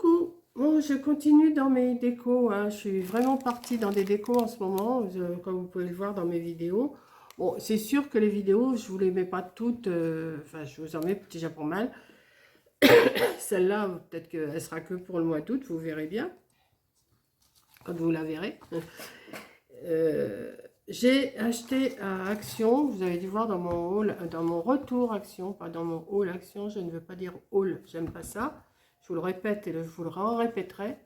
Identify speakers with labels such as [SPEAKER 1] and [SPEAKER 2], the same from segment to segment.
[SPEAKER 1] Coucou, bon, je continue dans mes décos, hein. Je suis vraiment partie dans des décos en ce moment, comme vous pouvez le voir dans mes vidéos. Bon, c'est sûr que les vidéos, je vous les mets pas toutes, enfin je vous en mets déjà pas mal. Celle-là, peut-être qu'elle sera que pour le mois d'août, vous verrez bien, quand vous la verrez. J'ai acheté à Action, vous avez dû voir dans mon haul, dans mon retour Action, pas dans mon haul Action, je ne veux pas dire haul, j'aime pas ça. Je vous le répète et je vous le répéterai.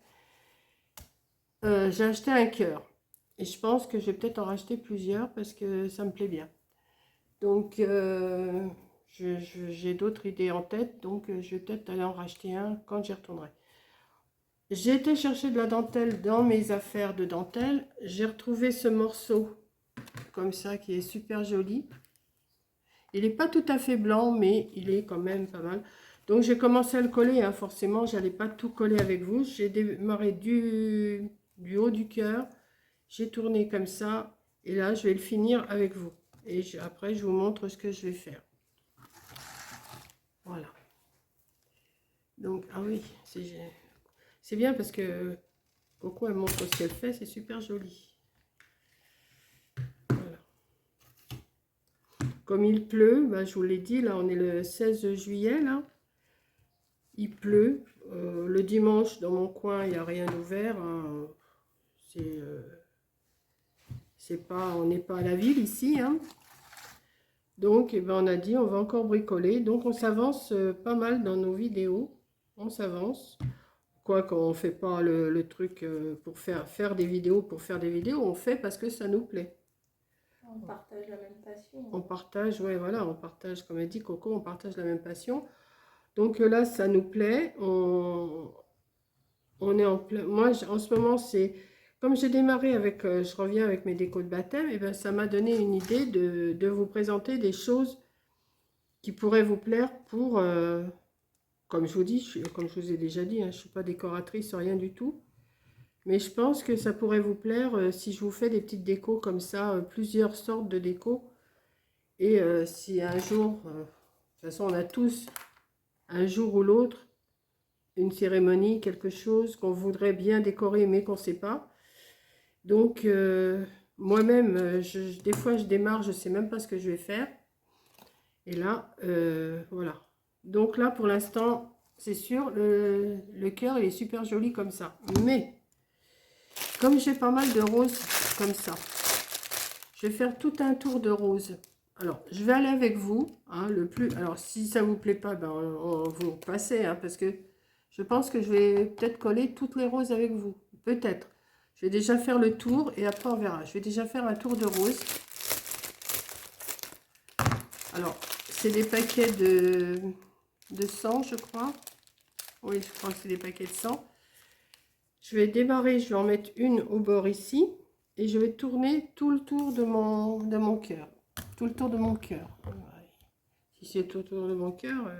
[SPEAKER 1] J'ai acheté un cœur. Et je pense que je vais peut-être en racheter plusieurs parce que ça me plaît bien. Donc, j'ai d'autres idées en tête. Donc, je vais peut-être aller en racheter un quand j'y retournerai. J'ai été chercher de la dentelle dans mes affaires de dentelle. J'ai retrouvé ce morceau comme ça qui est super joli. Il n'est pas tout à fait blanc, mais il est quand même pas mal. Donc, j'ai commencé à le coller. Hein. Forcément, je n'allais pas tout coller avec vous. J'ai démarré du haut du cœur. J'ai tourné comme ça. Et là, je vais le finir avec vous. Et après, je vous montre ce que je vais faire. Voilà. Donc, ah oui, c'est bien parce que Coco, elle montre ce qu'elle fait. C'est super joli. Voilà. Comme il pleut, bah, je vous l'ai dit, là, on est le 16 juillet, là. Il pleut. Le dimanche, dans mon coin, il n'y a rien d'ouvert. Hein. C'est pas, on n'est pas à la ville ici. Hein. Donc, eh ben, on a dit, on va encore bricoler. Donc, on s'avance pas mal dans nos vidéos. On s'avance. Quoi qu'on ne fait pas le truc pour faire des vidéos pour faire des vidéos. On fait parce que ça nous plaît.
[SPEAKER 2] On partage la même passion.
[SPEAKER 1] On partage, ouais, voilà, on partage, comme elle dit Coco, on partage la même passion. Donc là, ça nous plaît. On est en plein. Moi, en ce moment, c'est comme j'ai démarré avec, je reviens avec mes décos de baptême, et ben ça m'a donné une idée de vous présenter des choses qui pourraient vous plaire pour, comme je vous dis, comme je vous ai déjà dit, hein, je ne suis pas décoratrice, rien du tout. Mais je pense que ça pourrait vous plaire si je vous fais des petites décos comme ça, plusieurs sortes de décos. Et si un jour, de toute façon on a tous, un jour ou l'autre, une cérémonie, quelque chose qu'on voudrait bien décorer mais qu'on ne sait pas. Donc moi-même, des fois je démarre, je ne sais même pas ce que je vais faire. Et là, voilà. Donc là pour l'instant, c'est sûr, le cœur il est super joli comme ça. Mais comme j'ai pas mal de roses comme ça, je vais faire tout un tour de roses. Alors, je vais aller avec vous, hein, le plus. Alors, si ça vous plaît pas, ben, vous passez, hein, parce que je pense que je vais peut-être coller toutes les roses avec vous. Peut-être. Je vais déjà faire le tour et après on verra. Je vais déjà faire un tour de roses. Alors, c'est des paquets de 100, je crois. Oui, je crois que c'est des paquets de 100. Je vais démarrer, je vais en mettre une au bord ici. Et je vais tourner tout le tour de mon cœur. Tout le tour de mon cœur. Si c'est tout le tour de mon cœur.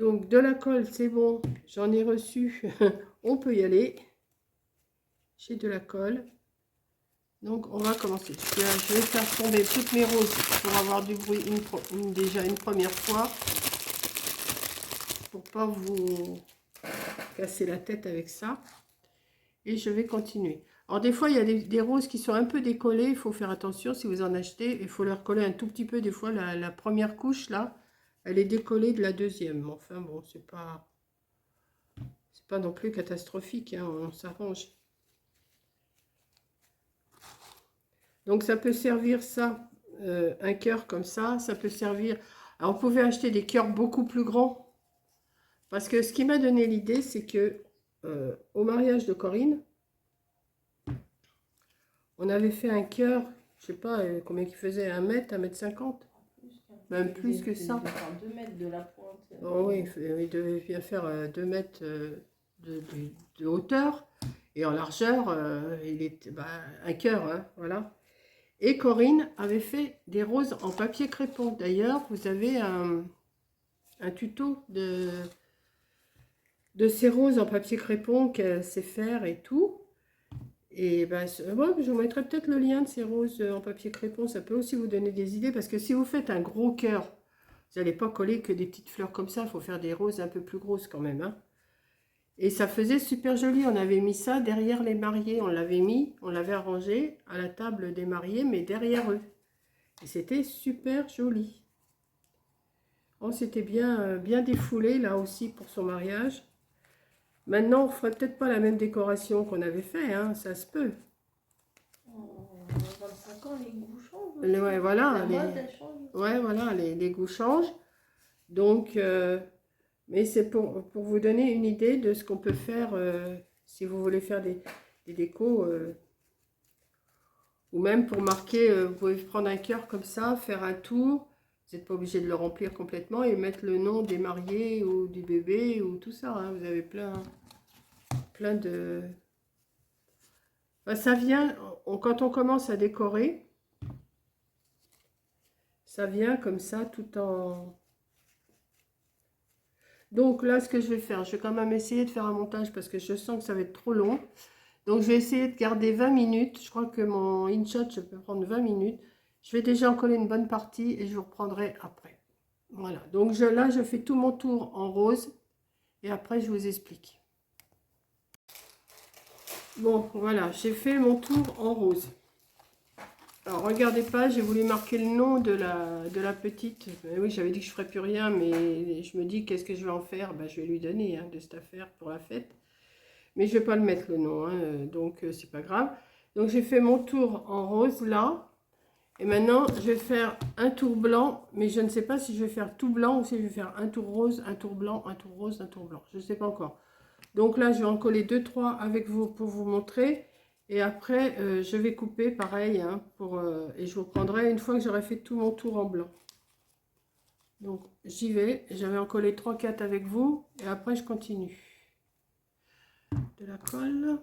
[SPEAKER 1] Donc, de la colle, c'est bon. J'en ai reçu. On peut y aller. J'ai de la colle. Donc, on va commencer. Je vais faire tomber toutes mes roses pour avoir du bruit déjà une première fois. Pour pas vous casser la tête avec ça. Et je vais continuer. Alors des fois, il y a des roses qui sont un peu décollées. Il faut faire attention si vous en achetez. Il faut leur coller un tout petit peu. Des fois, la première couche, là, elle est décollée de la deuxième. Enfin bon, c'est pas non plus catastrophique. Hein, on s'arrange. Donc ça peut servir ça, un cœur comme ça. Ça peut servir... Alors, vous pouvez acheter des cœurs beaucoup plus grands. Parce que ce qui m'a donné l'idée, c'est que au mariage de Corinne, on avait fait un cœur, je sais pas combien il faisait, 1 mètre, 1,50 m. Même plus que ça.
[SPEAKER 2] 2 mètres de la pointe.
[SPEAKER 1] Oh oui, il devait bien faire 2 mètres de hauteur. Et en largeur, il était un cœur, hein, voilà. Et Corinne avait fait des roses en papier crépon. D'ailleurs, vous avez un tuto de ces roses en papier crépon qu'elle sait faire et tout. Et ben, ouais, je vous mettrai peut-être le lien de ces roses en papier crépon. Ça peut aussi vous donner des idées. Parce que si vous faites un gros cœur, vous n'allez pas coller que des petites fleurs comme ça. Il faut faire des roses un peu plus grosses quand même. Hein. Et ça faisait super joli. On avait mis ça derrière les mariés. On l'avait arrangé à la table des mariés, mais derrière eux. Et c'était super joli. On s'était bien défoulé là aussi pour son mariage. Maintenant, on ne ferait peut-être pas la même décoration qu'on avait fait, hein, ça se peut.
[SPEAKER 2] En 25 ans, les goûts changent.
[SPEAKER 1] Ouais, voilà.
[SPEAKER 2] La mode, elle change.
[SPEAKER 1] Ouais, voilà, les goûts changent. Donc, mais c'est pour vous donner une idée de ce qu'on peut faire si vous voulez faire des décos. Ou même pour marquer, vous pouvez prendre un cœur comme ça, faire un tour. Vous n'êtes pas obligé de le remplir complètement et mettre le nom des mariés ou du bébé ou tout ça. Hein. Vous avez plein de... Enfin, ça vient, quand on commence à décorer, ça vient comme ça tout en... Donc là, ce que je vais faire, je vais quand même essayer de faire un montage parce que je sens que ça va être trop long. Donc je vais essayer de garder 20 minutes. Je crois que mon InShot, je peux prendre 20 minutes. Je vais déjà en coller une bonne partie et je vous reprendrai après. Voilà, donc là, je fais tout mon tour en rose et après, je vous explique. Bon, voilà, j'ai fait mon tour en rose. Alors, regardez pas, j'ai voulu marquer le nom de la petite. Oui, j'avais dit que je ne ferais plus rien, mais je me dis, qu'est-ce que je vais en faire? Ben, je vais lui donner de cette affaire pour la fête. Mais je ne vais pas le mettre le nom, hein, donc c'est pas grave. Donc, j'ai fait mon tour en rose là. Et maintenant, je vais faire un tour blanc, mais je ne sais pas si je vais faire tout blanc ou si je vais faire un tour rose, un tour blanc, un tour rose, un tour blanc. Je ne sais pas encore. Donc là, je vais en coller 2-3 avec vous pour vous montrer. Et après, je vais couper pareil, hein, et je vous prendrai une fois que j'aurai fait tout mon tour en blanc. Donc, j'y vais. J'avais en collé 3-4 avec vous. Et après, je continue. De la colle.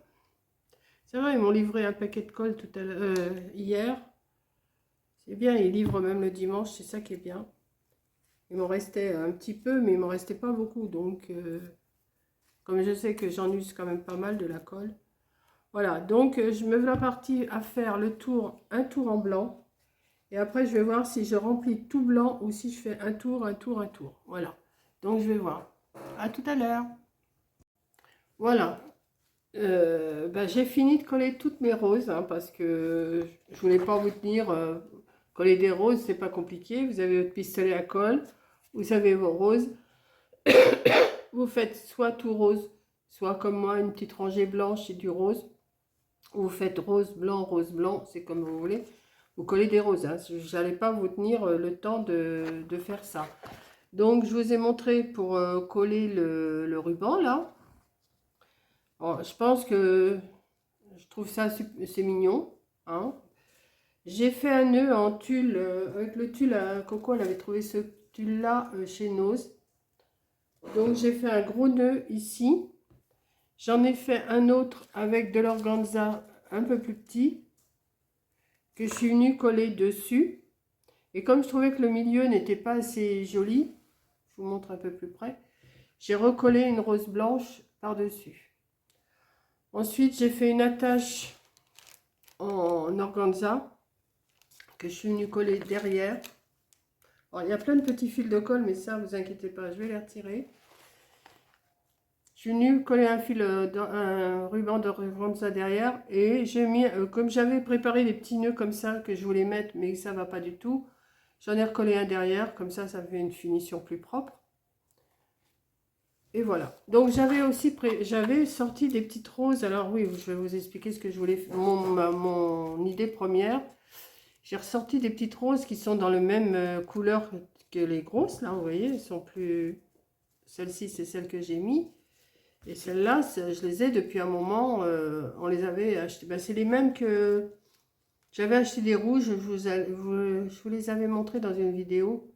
[SPEAKER 1] Ça va, ils m'ont livré un paquet de colle tout à l'heure, hier. C'est bien, ils livrent même le dimanche, c'est ça qui est bien. Il m'en restait un petit peu, mais il m'en restait pas beaucoup. Donc, comme je sais que j'en use quand même pas mal de la colle. Voilà, donc je me voilà partie à faire un tour en blanc. Et après, je vais voir si je remplis tout blanc ou si je fais un tour, un tour, un tour. Voilà, donc je vais voir. À tout à l'heure. Voilà. J'ai fini de coller toutes mes roses hein, parce que je voulais pas vous tenir... coller des roses, c'est pas compliqué. Vous avez votre pistolet à colle, vous avez vos roses. Vous faites soit tout rose, soit comme moi, une petite rangée blanche et du rose. Vous faites rose, blanc, c'est comme vous voulez. Vous collez des roses. Hein. Je n'allais pas vous tenir le temps de faire ça. Donc, je vous ai montré pour coller le ruban, là. Alors, je pense que je trouve ça, c'est mignon. Hein. J'ai fait un nœud en tulle, avec le tulle à Coco, elle avait trouvé ce tulle-là chez Nose. Donc j'ai fait un gros nœud ici. J'en ai fait un autre avec de l'organza un peu plus petit, que je suis venue coller dessus. Et comme je trouvais que le milieu n'était pas assez joli, je vous montre un peu plus près, j'ai recollé une rose blanche par-dessus. Ensuite, j'ai fait une attache en organza, que je suis venue coller derrière. Alors, il y a plein de petits fils de colle, mais ça, vous inquiétez pas, je vais les retirer. Je suis venue coller un ruban de organza derrière et j'ai mis, comme j'avais préparé des petits nœuds comme ça que je voulais mettre, mais ça va pas du tout, j'en ai recollé un derrière, comme ça fait une finition plus propre. Et voilà. Donc j'avais sorti des petites roses. Alors oui, je vais vous expliquer ce que je voulais faire. Mon idée première. J'ai ressorti des petites roses qui sont dans la même couleur que les grosses. Là, vous voyez, elles sont plus... Celle-ci, c'est celle que j'ai mis. Et celles-là, je les ai depuis un moment. On les avait achetées. Ben, c'est les mêmes que... J'avais acheté des rouges. Je vous les avais montrées dans une vidéo.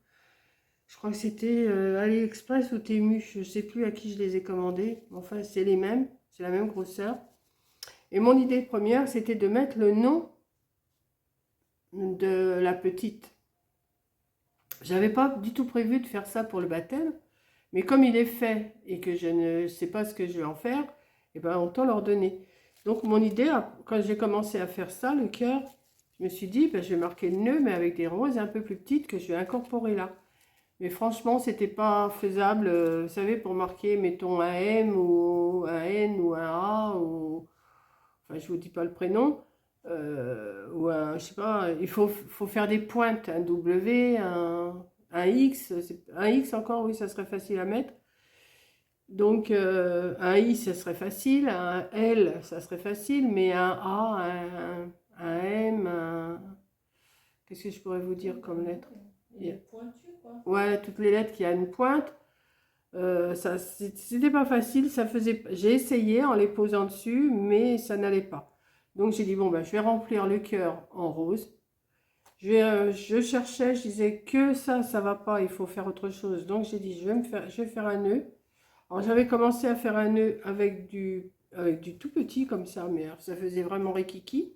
[SPEAKER 1] Je crois que c'était AliExpress ou Temu. Je ne sais plus à qui je les ai commandés. Enfin, c'est les mêmes. C'est la même grosseur. Et mon idée première, c'était de mettre le nom de la petite. J'avais pas du tout prévu de faire ça pour le baptême, mais comme il est fait et que je ne sais pas ce que je vais en faire, et ben autant leur donner. Donc mon idée, quand j'ai commencé à faire ça, le cœur, je me suis dit, ben, je vais marquer le nœud, mais avec des roses un peu plus petites que je vais incorporer là. Mais franchement, c'était pas faisable. Vous savez, pour marquer, mettons, un M ou un N ou un A, ou... Enfin, je vous dis pas le prénom. Ou un, je sais pas, faut faire des pointes, un W, un X. Un X encore, oui, ça serait facile à mettre. Donc, un I, ça serait facile. Un L, ça serait facile. Mais un A, un M, qu'est-ce que je pourrais vous dire comme lettre?
[SPEAKER 2] Il est pointu, quoi.
[SPEAKER 1] Ouais, toutes les lettres qui a une pointe. Ça, c'était pas facile. J'ai essayé en les posant dessus, mais ça n'allait pas. Donc j'ai dit, bon, ben, je vais remplir le cœur en rose. Je cherchais, je disais que ça va pas, il faut faire autre chose. Donc j'ai dit, je vais faire un nœud. Alors j'avais commencé à faire un nœud avec du tout petit comme ça, mais ça faisait vraiment rikiki.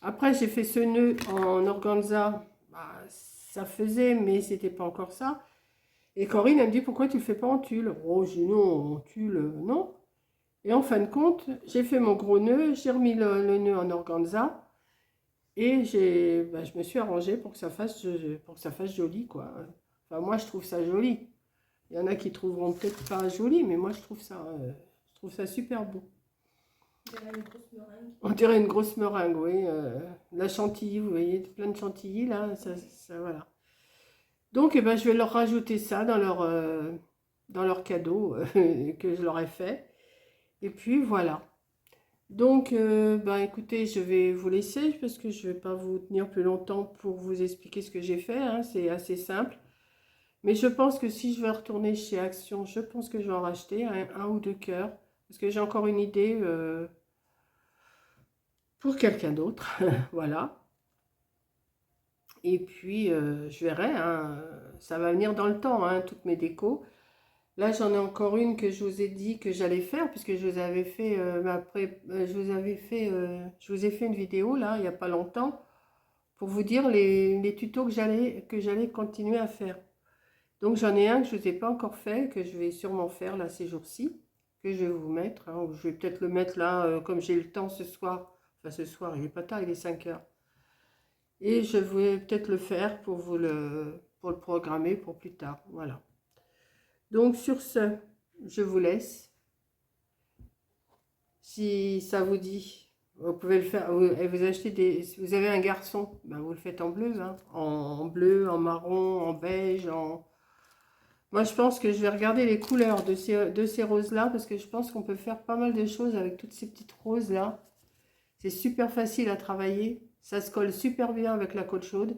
[SPEAKER 1] Après j'ai fait ce nœud en organza, bah, ça faisait, mais c'était pas encore ça. Et Corinne, elle me dit, pourquoi tu le fais pas en tulle? Oh, j'ai dit, non, en tulle, non. Et en fin de compte, j'ai fait mon gros nœud, j'ai remis le nœud en organza. Et je me suis arrangée pour que ça fasse joli, quoi. Enfin, moi, je trouve ça joli. Il y en a qui trouveront peut-être pas joli, mais moi, je trouve ça super beau.
[SPEAKER 2] On dirait une grosse meringue.
[SPEAKER 1] On dirait une grosse meringue, oui. La chantilly, vous voyez, plein de chantilly, là, ça voilà. Donc, eh ben, je vais leur rajouter ça dans leur cadeau que je leur ai fait. Et puis, voilà. Donc, ben, écoutez, je vais vous laisser parce que je ne vais pas vous tenir plus longtemps pour vous expliquer ce que j'ai fait. Hein, c'est assez simple. Mais je pense que si je vais retourner chez Action, je pense que je vais en racheter un ou deux cœurs. Parce que j'ai encore une idée pour quelqu'un d'autre. Voilà. Et puis, je verrai. Hein, ça va venir dans le temps, hein, toutes mes décos. Là, j'en ai encore une que je vous ai dit que j'allais faire, puisque je vous avais fait, je vous ai fait une vidéo, là, il n'y a pas longtemps, pour vous dire les tutos que j'allais continuer à faire. Donc, j'en ai un que je ne vous ai pas encore fait, que je vais sûrement faire, là, ces jours-ci, que je vais vous mettre. Hein, je vais peut-être le mettre, là, comme j'ai le temps ce soir. Enfin, ce soir, il n'est pas tard, il est 5 heures. Et je vais peut-être le faire pour le programmer pour plus tard. Voilà. Donc sur ce, je vous laisse. Si ça vous dit, vous pouvez le faire. Vous achetez si vous avez un garçon, ben vous le faites en bleu, hein, en bleu, en marron, en beige, Moi, je pense que je vais regarder les couleurs de ces roses-là, parce que je pense qu'on peut faire pas mal de choses avec toutes ces petites roses-là. C'est super facile à travailler. Ça se colle super bien avec la colle chaude.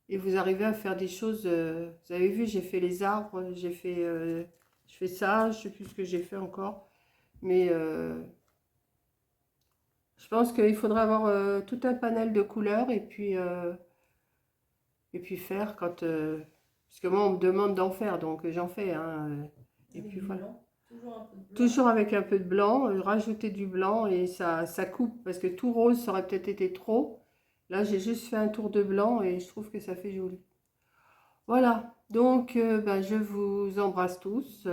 [SPEAKER 1] Et vous arrivez à faire des choses. Vous avez vu, j'ai fait les arbres, je fais ça, je ne sais plus ce que j'ai fait encore. Mais je pense qu'il faudra avoir tout un panel de couleurs et puis faire quand... parce que moi, on me demande d'en faire, donc j'en fais. Hein, et puis voilà.
[SPEAKER 2] Blanc. Toujours un peu de blanc.
[SPEAKER 1] Toujours avec un peu de blanc, rajouter du blanc et ça coupe. Parce que tout rose, ça aurait peut-être été trop. Là, j'ai juste fait un tour de blanc et je trouve que ça fait joli. Voilà, donc ben, je vous embrasse tous.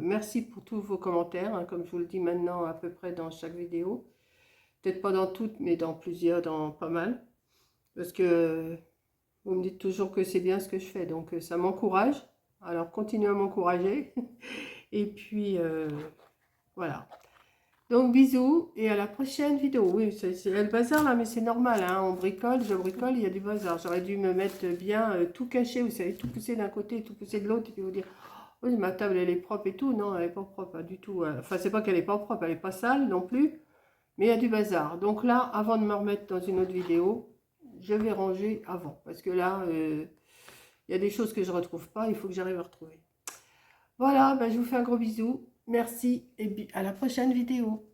[SPEAKER 1] Merci pour tous vos commentaires, hein, comme je vous le dis maintenant à peu près dans chaque vidéo. Peut-être pas dans toutes, mais dans plusieurs, dans pas mal. Parce que vous me dites toujours que c'est bien ce que je fais, donc ça m'encourage. Alors continuez à m'encourager. Et puis voilà. Donc bisous et à la prochaine vidéo. Oui, c'est le bazar là, mais c'est normal, hein, on bricole, je bricole, il y a du bazar. J'aurais dû me mettre bien tout caché, vous savez, tout pousser d'un côté, tout pousser de l'autre, et puis vous dire, oh, ma table elle est propre et tout. Non, elle n'est pas propre, pas du tout. Enfin, c'est pas qu'elle n'est pas propre, elle n'est pas sale non plus, mais il y a du bazar. Donc là, avant de me remettre dans une autre vidéo, je vais ranger avant, parce que là, il y a des choses que je ne retrouve pas, il faut que j'arrive à retrouver. Voilà, ben, je vous fais un gros bisou. Merci et à la prochaine vidéo.